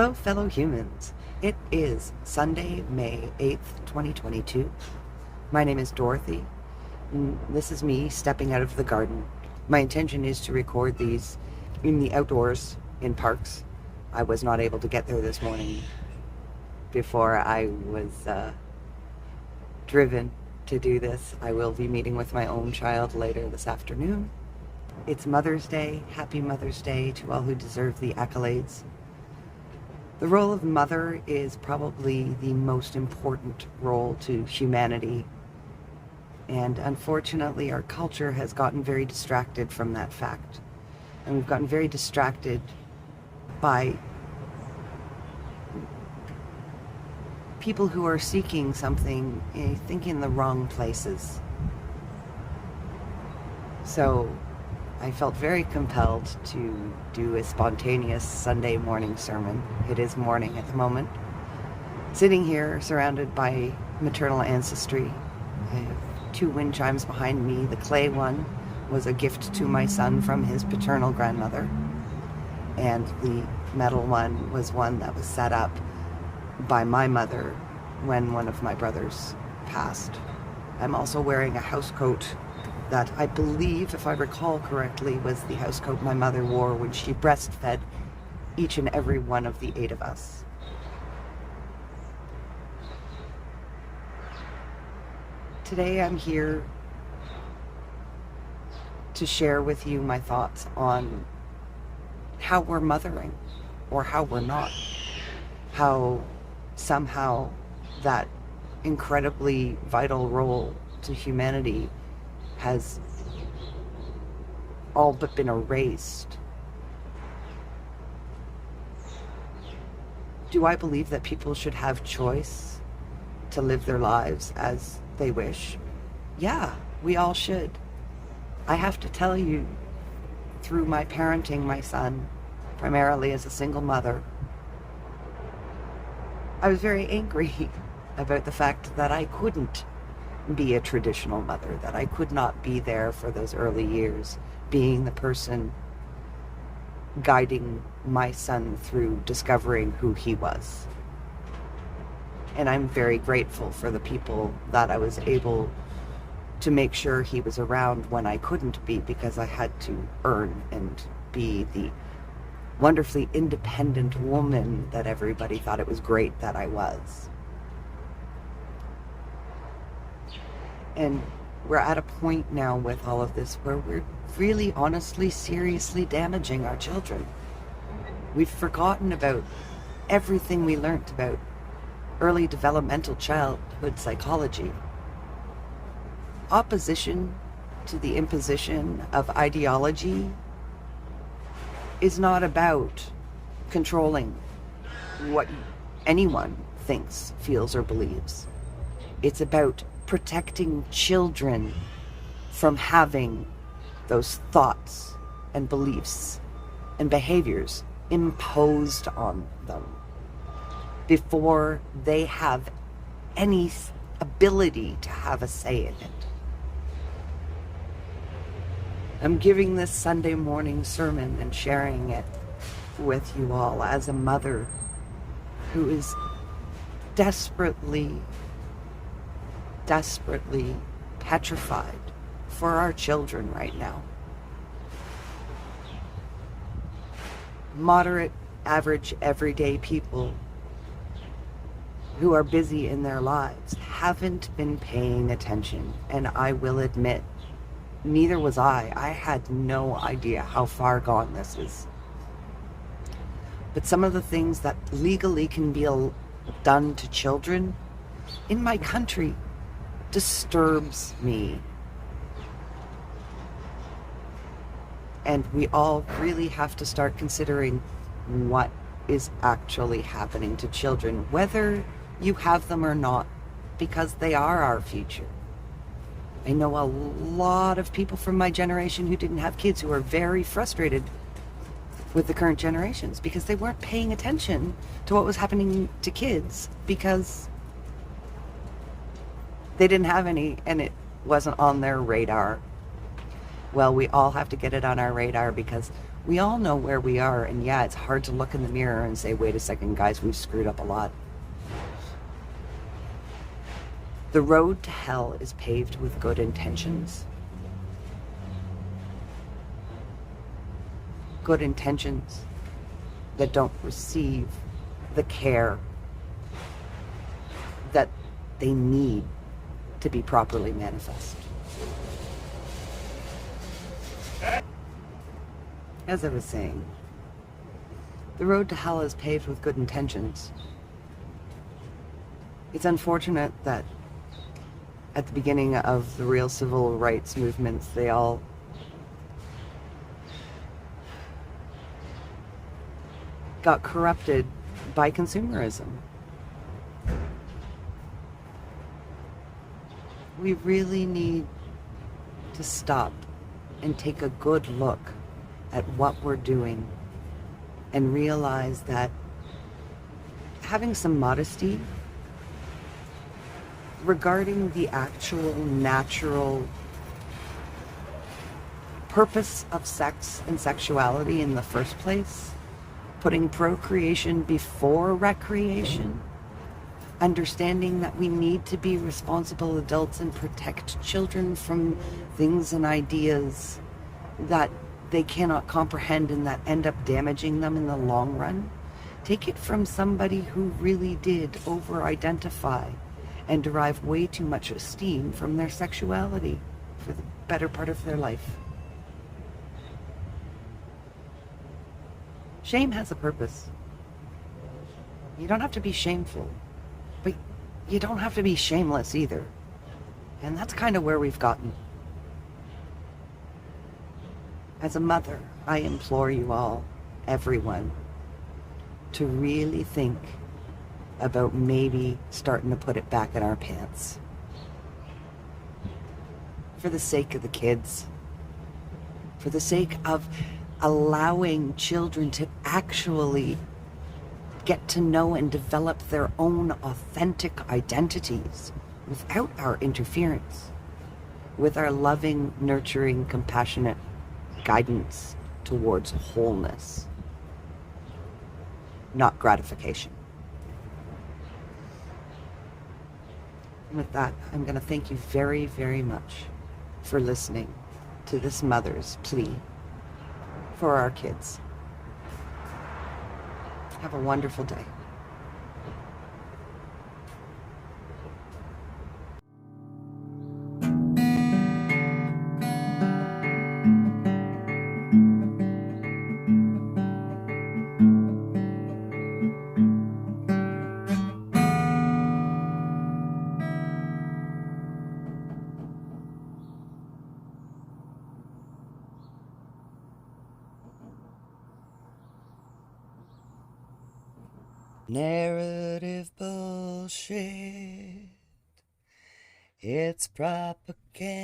Hello, fellow humans. It is Sunday, May 8th, 2022. My name is Dorothy. This is me stepping out of the garden. My intention is to record these in the outdoors, in parks. I was not able to get there this morning before I was driven to do this. I will be meeting with my own child later this afternoon. It's Mother's Day. Happy Mother's Day to all who deserve the accolades. The role of mother is probably the most important role to humanity. And unfortunately, our culture has gotten very distracted from that fact. And we've gotten very distracted by people who are seeking something, I think, in the wrong places. So I felt very compelled to do a spontaneous Sunday morning sermon. It is morning at the moment. Sitting here surrounded by maternal ancestry. I have two wind chimes behind me. The clay one was a gift to my son from his paternal grandmother. And the metal one was one that was set up by my mother when one of my brothers passed. I'm also wearing a house coat that I believe, if I recall correctly, was the housecoat my mother wore when she breastfed each and every one of the 8 of us. Today I'm here to share with you my thoughts on how we're mothering or how we're not. How somehow that incredibly vital role to humanity has all but been erased. Do I believe that people should have choice to live their lives as they wish? Yeah, we all should. I have to tell you, through my parenting my son, primarily as a single mother, I was very angry about the fact that I couldn't be a traditional mother, that I could not be there for those early years, being the person guiding my son through discovering who he was. And I'm very grateful for the people that I was able to make sure he was around when I couldn't be, because I had to earn and be the wonderfully independent woman that everybody thought it was great that I was. And we're at a point now with all of this where we're really, honestly, seriously damaging our children. We've forgotten about everything we learned about early developmental childhood psychology. Opposition to the imposition of ideology is not about controlling what anyone thinks, feels, or believes. It's about protecting children from having those thoughts and beliefs and behaviors imposed on them before they have any ability to have a say in it. I'm giving this Sunday morning sermon and sharing it with you all as a mother who is desperately petrified for our children right now. Moderate, average, everyday people who are busy in their lives haven't been paying attention, and I will admit, neither was I. I had no idea how far gone this is. But some of the things that legally can be done to children in my country disturbs me. And we all really have to start considering what is actually happening to children, whether you have them or not, because they are our future. I know a lot of people from my generation who didn't have kids who are very frustrated with the current generations because they weren't paying attention to what was happening to kids because they didn't have any and it wasn't on their radar. Well, we all have to get it on our radar because we all know where we are. And yeah, it's hard to look in the mirror and say, wait a second, guys, we've screwed up a lot. The road to hell is paved with good intentions. Good intentions that don't receive the care that they need to be properly manifest. As I was saying, the road to hell is paved with good intentions. It's unfortunate that at the beginning of the real civil rights movements, they all got corrupted by consumerism. We really need to stop and take a good look at what we're doing and realize that having some modesty regarding the actual natural purpose of sex and sexuality in the first place, putting procreation before recreation, understanding that we need to be responsible adults and protect children from things and ideas that they cannot comprehend and that end up damaging them in the long run. Take it from somebody who really did over-identify and derive way too much esteem from their sexuality for the better part of their life. Shame has a purpose. You don't have to be shameful, but you don't have to be shameless either. And that's kind of where we've gotten. As a mother, I implore you all, everyone, to really think about maybe starting to put it back in our pants. For the sake of the kids. For the sake of allowing children to actually get to know and develop their own authentic identities without our interference. With our loving, nurturing, compassionate guidance towards wholeness, not gratification. And with that, I'm going to thank you very, very much for listening to this mother's plea for our kids. Have a wonderful day. Narrative bullshit. It's propaganda.